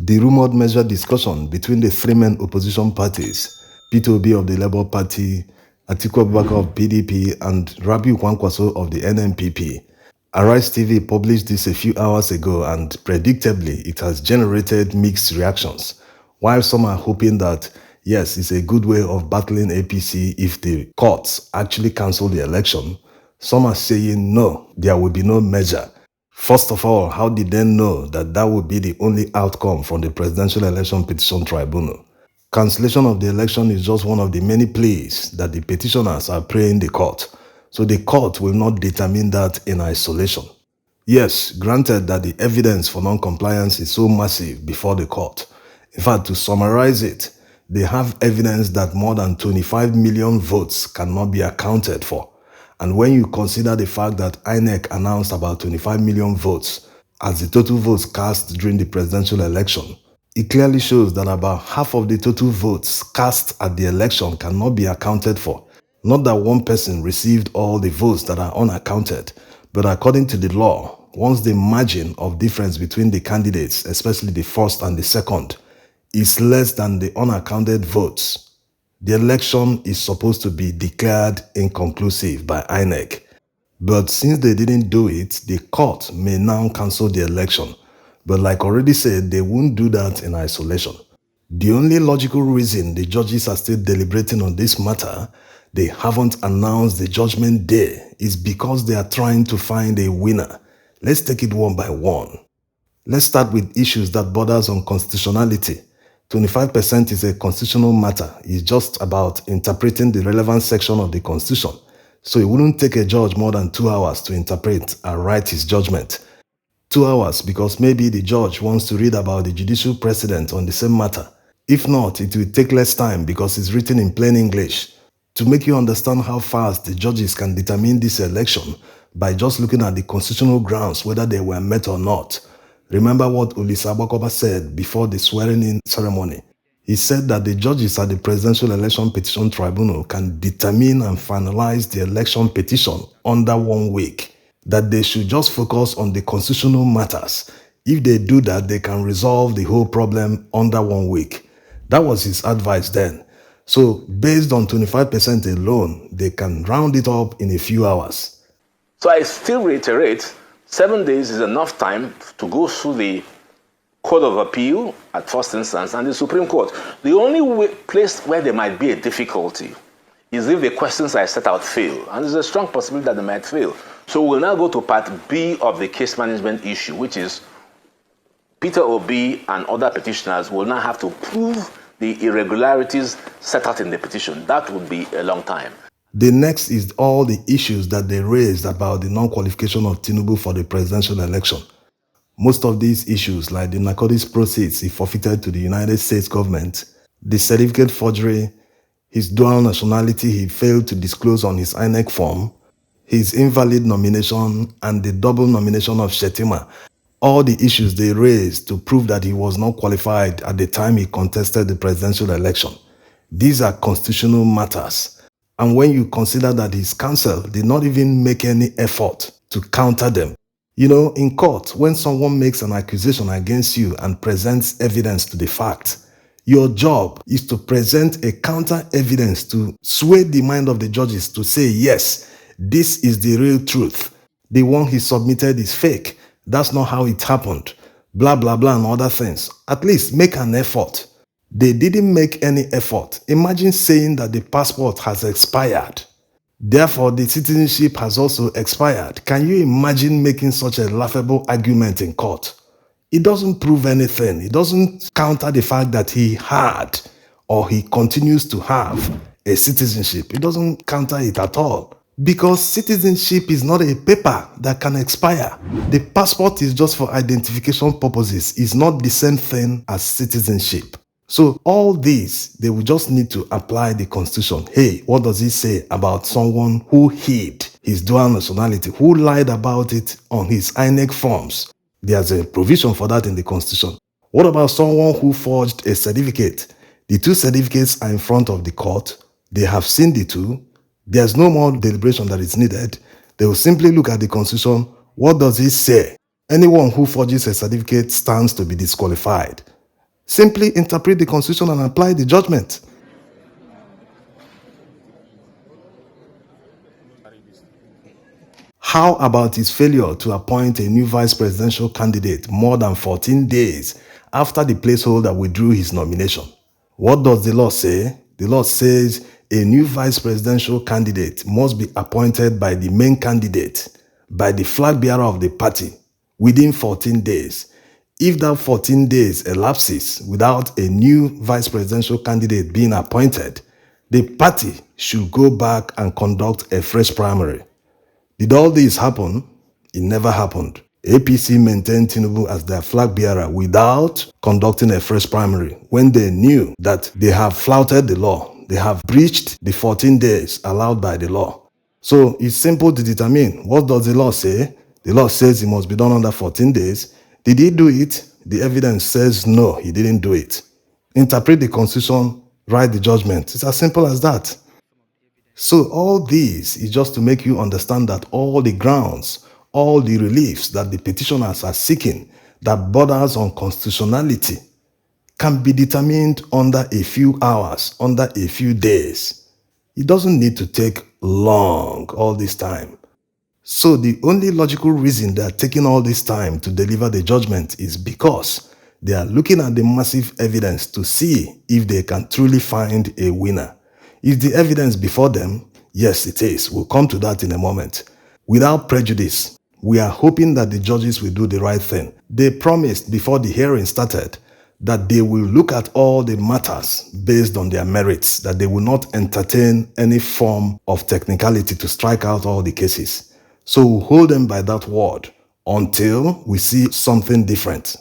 The rumored measure discussion between the three main opposition parties, P2B of the Labour Party, Atiku of PDP, and Kwankwaso of the NNPP. Arise TV published this a few hours ago, and predictably, it has generated mixed reactions. While some are hoping that, yes, it's a good way of battling APC if the courts actually cancel the election, some are saying no, there will be no measure. First of all, how did they know that that would be the only outcome from the Presidential Election Petition Tribunal? Cancellation of the election is just one of the many pleas that the petitioners are praying the court, so the court will not determine that in isolation. Yes, granted that the evidence for non-compliance is so massive before the court. In fact, to summarize it, they have evidence that more than 25 million votes cannot be accounted for. And when you consider the fact that INEC announced about 25 million votes as the total votes cast during the presidential election, it clearly shows that about half of the total votes cast at the election cannot be accounted for. Not that one person received all the votes that are unaccounted, but according to the law, once the margin of difference between the candidates, especially the first and the second, is less than the unaccounted votes, the election is supposed to be declared inconclusive by INEC. But since they didn't do it, the court may now cancel the election. But like already said, they won't do that in isolation. The only logical reason the judges are still deliberating on this matter, they haven't announced the judgment day, is because they are trying to find a winner. Let's take it one by one. Let's start with issues that borders on constitutionality. 25% is a constitutional matter. It's just about interpreting the relevant section of the Constitution. So it wouldn't take a judge more than 2 hours to interpret and write his judgment. 2 hours because maybe the judge wants to read about the judicial precedent on the same matter. If not, it will take less time because it's written in plain English. To make you understand how fast the judges can determine this election by just looking at the constitutional grounds, whether they were met or not. Remember what Olisa Abakoba said before the swearing-in ceremony. He said that the judges at the Presidential Election Petition Tribunal can determine and finalize the election petition under 1 week, that they should just focus on the constitutional matters. If they do that, they can resolve the whole problem under 1 week. That was his advice then. So based on 25% alone, they can round it up in a few hours. So I still reiterate, 7 days is enough time to go through the Court of Appeal at first instance and the Supreme Court. The only place where there might be a difficulty is if the questions I set out fail. And there's a strong possibility that they might fail. So we'll now go to part B of the case management issue, which is Peter Obi and other petitioners will now have to prove the irregularities set out in the petition. That would be a long time. The next is all the issues that they raised about the non-qualification of Tinubu for the presidential election. Most of these issues, like the narcotics proceeds he forfeited to the United States government, the certificate forgery, his dual nationality he failed to disclose on his INEC form, his invalid nomination, and the double nomination of Shetima, all the issues they raised to prove that he was not qualified at the time he contested the presidential election. These are constitutional matters. And when you consider that his counsel did not even make any effort to counter them. You know, in court, when someone makes an accusation against you and presents evidence to the fact, your job is to present a counter evidence to sway the mind of the judges to say, yes, this is the real truth. The one he submitted is fake. That's not how it happened. Blah, blah, blah, and other things. At least make an effort. They didn't make any effort. Imagine saying that the passport has expired. Therefore, the citizenship has also expired. Can you imagine making such a laughable argument in court? It doesn't prove anything. It doesn't counter the fact that he had or he continues to have a citizenship. It doesn't counter it at all. Because citizenship is not a paper that can expire. The passport is just for identification purposes. It's not the same thing as citizenship. So all these, they will just need to apply the Constitution. Hey, what does it say about someone who hid his dual nationality, who lied about it on his INEC forms? There's a provision for that in the Constitution. What about someone who forged a certificate? The two certificates are in front of the court. They have seen the two. There's no more deliberation that is needed. They will simply look at the Constitution. What does it say? Anyone who forges a certificate stands to be disqualified. Simply interpret the Constitution and apply the judgment. How about his failure to appoint a new vice presidential candidate more than 14 days after the placeholder withdrew his nomination? What does the law say? The law says a new vice presidential candidate must be appointed by the main candidate, by the flag bearer of the party, within 14 days. If that 14 days elapses without a new vice presidential candidate being appointed, the party should go back and conduct a fresh primary. Did all this happen? It never happened. APC maintained Tinubu as their flag bearer without conducting a fresh primary when they knew that they have flouted the law. They have breached the 14 days allowed by the law. So it's simple to determine. What does the law say? The law says it must be done under 14 days. Did he do it? The evidence says no, he didn't do it. Interpret the Constitution, write the judgment. It's as simple as that. So all this is just to make you understand that all the grounds, all the reliefs that the petitioners are seeking that borders on constitutionality can be determined under a few hours, under a few days. It doesn't need to take long all this time. So the only logical reason they are taking all this time to deliver the judgment is because they are looking at the massive evidence to see if they can truly find a winner. Is the evidence before them? Yes, it is. We'll come to that in a moment. Without prejudice, we are hoping that the judges will do the right thing. They promised before the hearing started that they will look at all the matters based on their merits, that they will not entertain any form of technicality to strike out all the cases. So we'll hold them by that word until we see something different.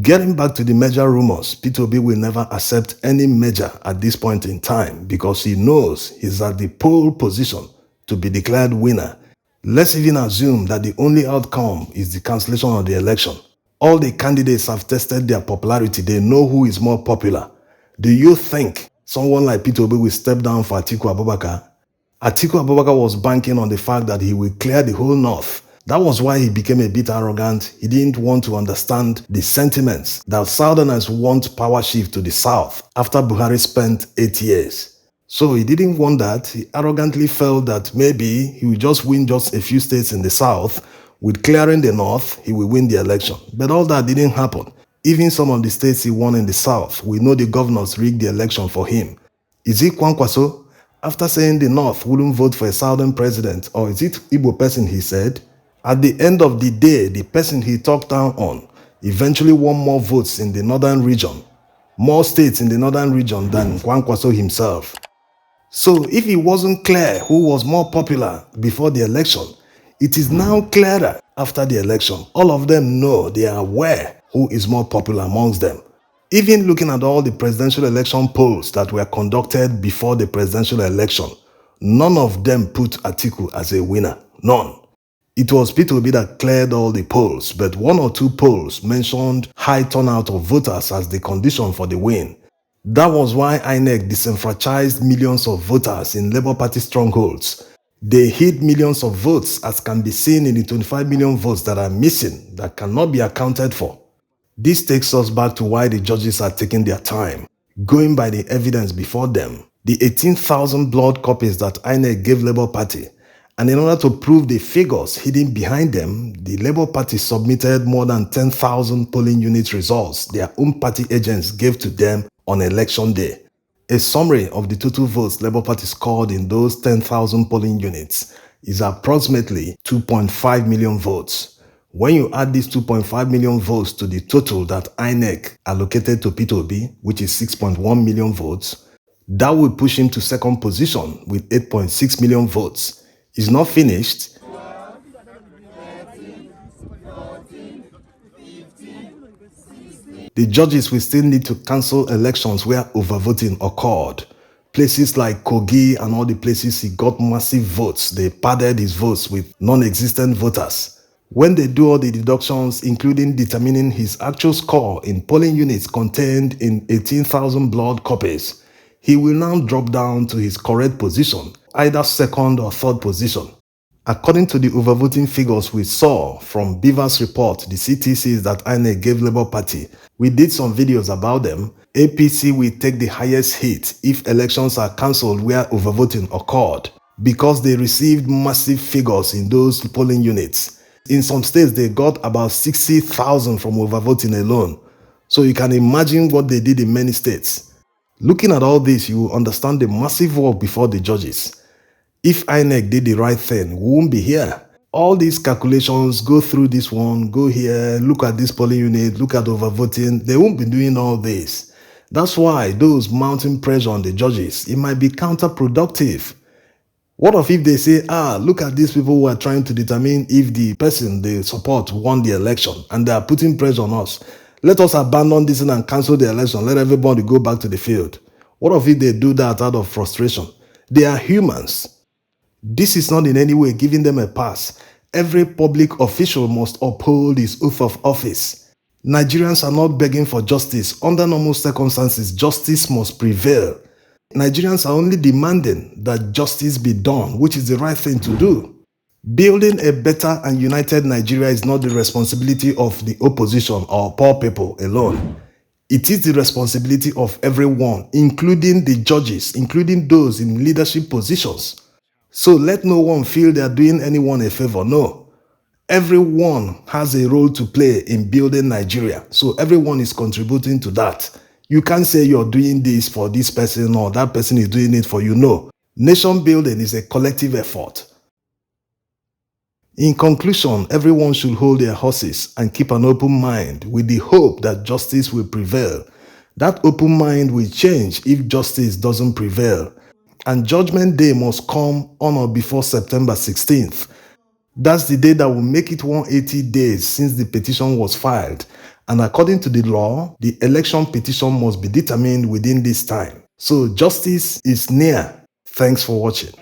Getting back to the merger rumors, P2B will never accept any merger at this point in time because he knows he's at the pole position to be declared winner. Let's even assume that the only outcome is the cancellation of the election. All the candidates have tested their popularity. They know who is more popular. Do you think someone like P2B will step down for Atiku Abubakar? Atiku Abubakar was banking on the fact that he will clear the whole north. That was why he became a bit arrogant. He didn't want to understand the sentiments that Southerners want power shift to the south after Buhari spent 8 years. So he didn't want that. He arrogantly felt that maybe he will just win just a few states in the south. With clearing the north, he will win the election. But all that didn't happen. Even some of the states he won in the south, we know the governors rigged the election for him. Is it Kwankwaso? After saying the north wouldn't vote for a southern president, or is it Igbo person he said? At the end of the day, the person he talked down on eventually won more votes in the northern region, more states in the northern region than Kwankwaso himself. So if it wasn't clear who was more popular before the election, it is now clearer after the election. All of them know, they are aware who is more popular amongst them. Even looking at all the presidential election polls that were conducted before the presidential election, none of them put Atiku as a winner. None. It was P2B that cleared all the polls, but one or two polls mentioned high turnout of voters as the condition for the win. That was why INEC disenfranchised millions of voters in Labour Party strongholds. They hid millions of votes, as can be seen in the 25 million votes that are missing, that cannot be accounted for. This takes us back to why the judges are taking their time, going by the evidence before them. The 18,000 blood copies that INEC gave Labour Party, and in order to prove the figures hidden behind them, the Labour Party submitted more than 10,000 polling unit results their own party agents gave to them on election day. A summary of the total votes Labour Party scored in those 10,000 polling units is approximately 2.5 million votes. When you add these 2.5 million votes to the total that INEC allocated to P2B, which is 6.1 million votes, that will push him to second position with 8.6 million votes. Is not finished. The judges will still need to cancel elections where overvoting occurred. Places like Kogi and all the places he got massive votes, they padded his votes with non-existent voters. When they do all the deductions, including determining his actual score in polling units contained in 18,000 blood copies, he will now drop down to his correct position either second or third position. According to the overvoting figures we saw from Beaver's report, the CTCs that INEC gave Labour Party, we did some videos about them. APC will take the highest hit if elections are cancelled where overvoting occurred, because they received massive figures in those polling units. In some states, they got about 60,000 from overvoting alone. So you can imagine what they did in many states. Looking at all this, you will understand the massive work before the judges. If INEC did the right thing, we won't be here. All these calculations, go through this one, go here, look at this polling unit, look at overvoting, they won't be doing all this. That's why those mounting pressure on the judges, it might be counterproductive. What if they say, look at these people who are trying to determine if the person they support won the election and they are putting pressure on us. Let us abandon this and cancel the election. Let everybody go back to the field. What if they do that out of frustration? They are humans. This is not in any way giving them a pass. Every public official must uphold his oath of office. Nigerians are not begging for justice. Under normal circumstances, justice must prevail. Nigerians are only demanding that justice be done, which is the right thing to do. Building a better and united Nigeria is not the responsibility of the opposition or poor people alone. It is the responsibility of everyone, including the judges, including those in leadership positions. So let no one feel they are doing anyone a favor. No. Everyone has a role to play in building Nigeria. So everyone is contributing to that. You can't say you're doing this for this person or that person is doing it for you. No. Nation building is a collective effort. In conclusion, everyone should hold their horses and keep an open mind with the hope that justice will prevail. That open mind will change if justice doesn't prevail. And Judgment Day must come on or before September 16th. That's the day that will make it 180 days since the petition was filed. And according to the law, the election petition must be determined within this time. So justice is near. Thanks for watching.